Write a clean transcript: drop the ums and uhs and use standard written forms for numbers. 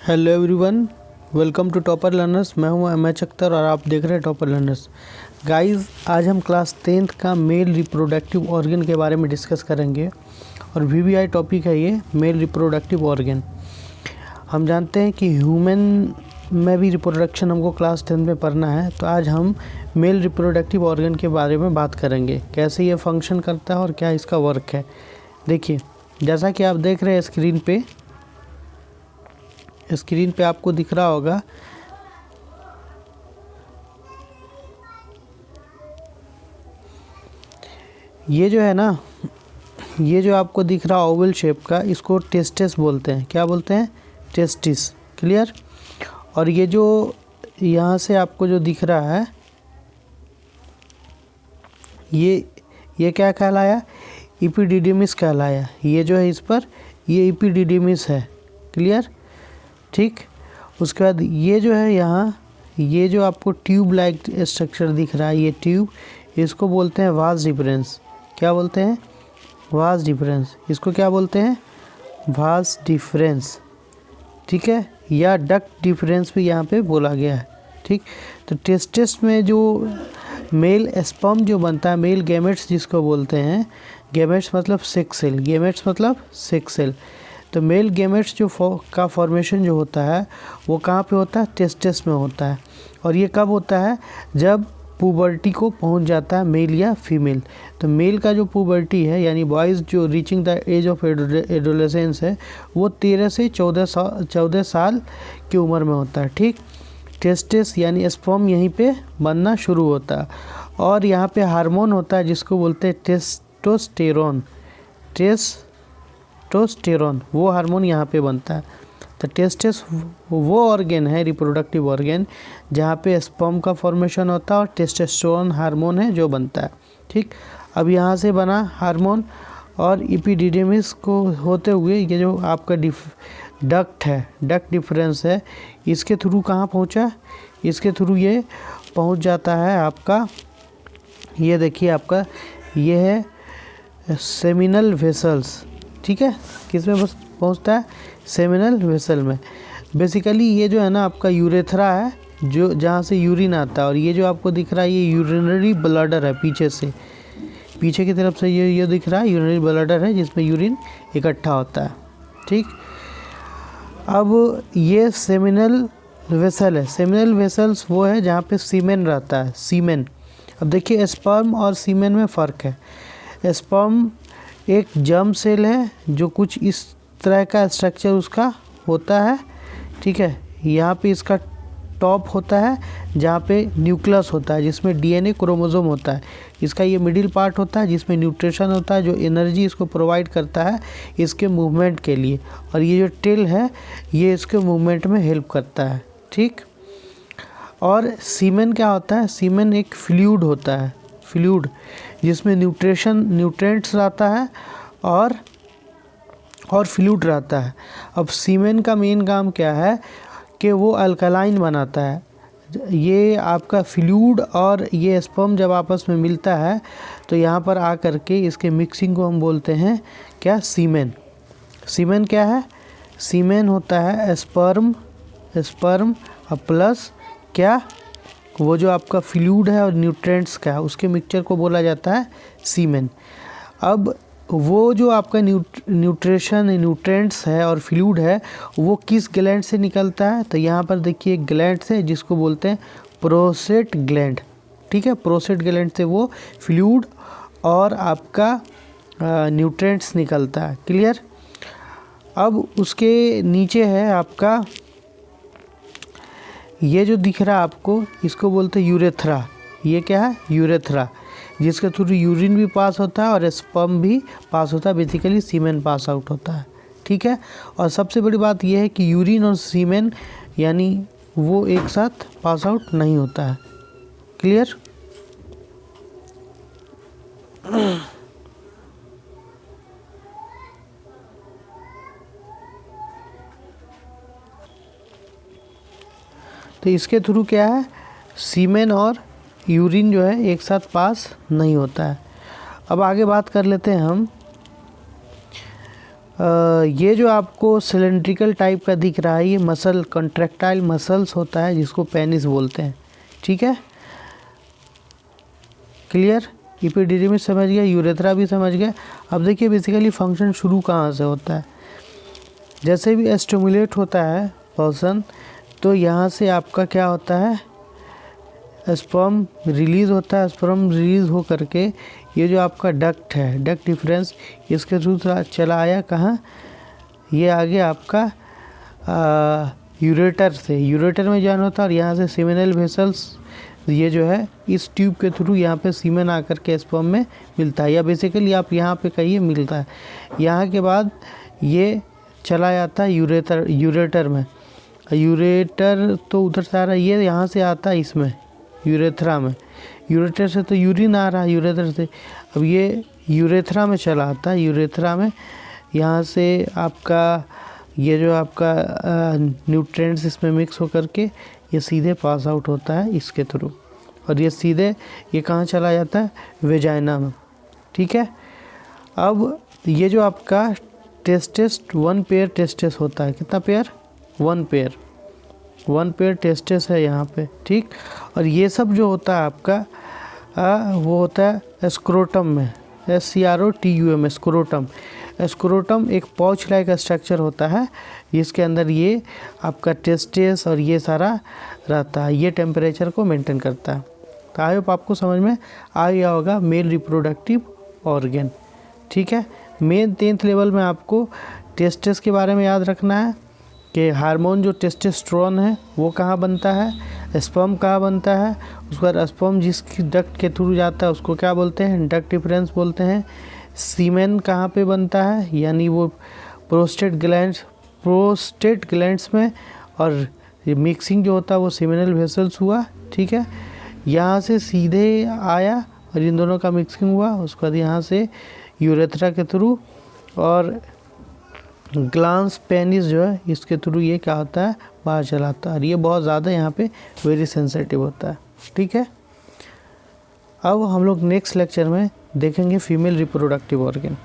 Hello everyone, welcome to topper learners. मैं हूं M H Akhtar और आप देख रहे हैं टॉपर लर्नर्स। गाइस, आज हम क्लास 10th का मेल रिप्रोडक्टिव ऑर्गन के बारे में डिस्कस करेंगे और वीवीआई टॉपिक है ये मेल रिप्रोडक्टिव ऑर्गन। हम जानते हैं कि ह्यूमन में भी रिप्रोडक्शन हमको क्लास 10th में पढ़ना है, तो आज हम मेल रिप्रोडक्टिव ऑर्गन के बारे में बात करेंगे, कैसे ये फंक्शन करता है और क्या इसका वर्क है। देखिए, जैसा कि आप देख रहे हैं स्क्रीन पे आपको दिख रहा होगा ये जो है ना, ये जो आपको दिख रहा ओवल शेप का, इसको टेस्टिस बोलते हैं। क्या बोलते हैं? टेस्टिस। क्लियर? और ये जो यहाँ से आपको जो दिख रहा है ये क्या कहलाया? इपिडिडिमिस कहलाया। ये जो है इस पर ये इपिडिडिमिस है। क्लियर? ठीक। उसके बाद ये जो है यहाँ, ये जो आपको ट्यूब लाइक स्ट्रक्चर दिख रहा है, ये ट्यूब, इसको बोलते हैं वास डिफरेंस। क्या बोलते हैं? Vas deferens. इसको क्या बोलते हैं? Vas deferens. ठीक है, या डक्ट डिफरेंस भी यहाँ पे बोला गया है। ठीक। तो टेस्टिस में जो मेल स्पर्म जो बनता है, मेल गैमेट्स जिसको बोलते हैं, गैमेट्स मतलब सेक्स सेल, गैमेट्स मतलब सेक्स सेल। तो मेल गैमेट्स जो का फॉर्मेशन जो होता है वो कहाँ पे होता है? टेस्टिस में होता है। और ये कब होता है? जब पुबर्टी को पहुंच जाता है मेल या फीमेल। तो मेल का जो पुबर्टी है, यानी बॉयज़ जो reaching the age of adolescence है, वो 13 से 14 साल की उम्र में होता है। ठीक। टेस्टिस यानी स्पर्म यहीं पे बनना शुरू होता है और यहाँ पे हार्मोन होता है जिसको बोलते हैं टेस्टोस्टेरोन। टेस्टोस्टेरोन वो हार्मोन यहाँ पे बनता है। तो टेस्टिस वो ऑर्गन है, रिप्रोडक्टिव ऑर्गन, जहाँ पे स्पर्म का फॉर्मेशन होता है और टेस्टोस्टेरोन हार्मोन है जो बनता है। ठीक। अब यहाँ से बना हार्मोन और इपिडिडिमिस को होते हुए ये जो आपका डक्ट है, डक्ट डिफरेंस है, इसके थ्रू कहाँ पहुँचा? इसके थ्रू ये पहुँच जाता है आपका, ये देखिए आपका, ये है सेमिनल वेसल्स। ठीक है, किस में बस पहुँचता है? सेमिनल वेसल में। बेसिकली ये जो है ना आपका यूरेथ्रा है, जो जहाँ से यूरिन आता है, और ये जो आपको दिख रहा है ये यूरिनरी ब्लैडर है। पीछे की तरफ से ये दिख रहा है यूरिनरी ब्लैडर है जिसमें यूरिन इकट्ठा होता है। ठीक। अब ये सेमिनल वेसल है। सेमिनल वेसल्स वो है जहाँ पे सीमेन रहता है, सीमेन। अब देखिए, स्पर्म और सीमेन में फ़र्क है। स्पर्म एक जर्म सेल है जो कुछ इस तरह का स्ट्रक्चर उसका होता है। ठीक है, यहाँ पे इसका टॉप होता है जहाँ पे न्यूक्लियस होता है जिसमें डीएनए क्रोमोसोम होता है। इसका ये मिडिल पार्ट होता है जिसमें न्यूट्रिशन होता है जो एनर्जी इसको प्रोवाइड करता है इसके मूवमेंट के लिए, और ये जो टेल है ये इसके मूवमेंट में हेल्प करता है। ठीक। और सीमेन क्या होता है? सीमेन एक फ्लूइड होता है, फ्लूइड जिसमें न्यूट्रेंट्स रहता है और फ्लूइड रहता है। अब सीमेन का मेन काम क्या है कि वो अल्कलाइन बनाता है। ये आपका फ्लूइड और ये स्पर्म जब आपस में मिलता है तो यहाँ पर आकर के इसके मिक्सिंग को हम बोलते हैं क्या? सीमेन। सीमेन क्या है? सीमेन होता है स्पर्म प्लस क्या? वो जो आपका फ्लूइड है और न्यूट्रेंट्स का है उसके मिक्सचर को बोला जाता है सीमेन। अब वो जो आपका न्यूट्रेंट्स है और फ्लूइड है वो किस ग्लैंड से निकलता है? तो यहाँ पर देखिए एक ग्लैंड से जिसको बोलते हैं प्रोस्टेट ग्लैंड। ठीक है, प्रोस्टेट ग्लैंड से वो फ्लूइड और आपका न्यूट्रेंट्स निकलता है। क्लियर? अब उसके नीचे है आपका ये जो दिख रहा है आपको, इसको बोलते हैं यूरेथ्रा। ये क्या है? यूरेथ्रा, जिसके थ्रू यूरिन भी पास होता है और स्पर्म भी पास होता है। बेसिकली सीमेन पास आउट होता है। ठीक है। और सबसे बड़ी बात यह है कि यूरिन और सीमेन यानी वो एक साथ पास आउट नहीं होता है। क्लियर? तो इसके थ्रू क्या है? सीमेन और यूरिन जो है एक साथ पास नहीं होता है। अब आगे बात कर लेते हैं हम ये जो आपको सिलेंड्रिकल टाइप का दिख रहा है ये मसल कॉन्ट्रैक्टाइल मसल्स होता है जिसको पेनिस बोलते हैं। ठीक है, क्लियर। एपिडिडीमिस समझ गए, यूरेथ्रा भी समझ गए। अब देखिए बेसिकली फंक्शन शुरू कहाँ से होता है। जैसे भी स्टिमुलेट होता है पर्सन तो यहाँ से आपका क्या होता है, स्पर्म रिलीज़ होता है। स्पर्म रिलीज़ हो करके ये जो आपका डक्ट है, डक्ट डिफरेंस, इसके थ्रू चला आया कहाँ, ये आगे आपका यूरेटर से, यूरेटर में जाना होता है और यहाँ से सीमेनल वेसल्स, ये जो है इस ट्यूब के थ्रू यहाँ पे सीमेन आकर के स्पर्म में मिलता है, या बेसिकली आप यहाँ पे कहिए मिलता है। यहाँ के बाद ये चला जाता है यूरेटर में। यूरेटर तो उधर से आ रहा है, ये यहाँ से आता है इसमें यूरेथ्रा में। यूरेटर से तो यूरिन आ रहा है यूरेटर से, अब ये यूरेथ्रा में चला आता है। यूरेथ्रा में यहाँ से आपका ये जो आपका न्यूट्रिएंट्स इसमें मिक्स होकर के ये सीधे पास आउट होता है इसके थ्रू, और ये सीधे ये कहाँ चला जाता है, वेजाइना में। ठीक है, अब ये जो आपका टेस्टेस 1 पेयर टेस्टेस होता है, कितना पेयर, 1 पेयर टेस्टेस है यहाँ पे। ठीक, और ये सब जो होता है आपका वो होता है स्क्रोटम में, SCROTUM, स्क्रोटम। स्क्रोटम एक पाउच लाइक स्ट्रक्चर होता है जिसके अंदर ये आपका टेस्टेस और ये सारा रहता है, ये टेम्परेचर को मेंटेन करता है। तो आई होप आपको समझ में आ गया होगा मेल रिप्रोडक्टिव ऑर्गन। ठीक है, मेन 10th लेवल में आपको टेस्टेस के बारे में याद रखना है कि हार्मोन जो टेस्टोस्टेरोन है वो कहाँ बनता है, स्पर्म कहाँ बनता है, उसके बाद स्पर्म जिसकी डक्ट के थ्रू जाता है उसको क्या बोलते हैं, डक्ट डिफरेंस बोलते हैं। सीमेन कहाँ पे बनता है, यानी वो प्रोस्टेट ग्लैंड्स में, और मिक्सिंग जो होता है वो सीमेनल वेसल्स हुआ। ठीक है, यहाँ से सीधे आया और इन दोनों का मिक्सिंग हुआ, उसके बाद यहाँ से यूरेथ्रा के थ्रू और ग्लांस पेनिस जो है इसके थ्रू ये क्या होता है, बाहर चलाता है, और ये बहुत ज़्यादा यहाँ पे वेरी सेंसिटिव होता है। ठीक है, अब हम लोग नेक्स्ट लेक्चर में देखेंगे फीमेल रिप्रोडक्टिव ऑर्गन।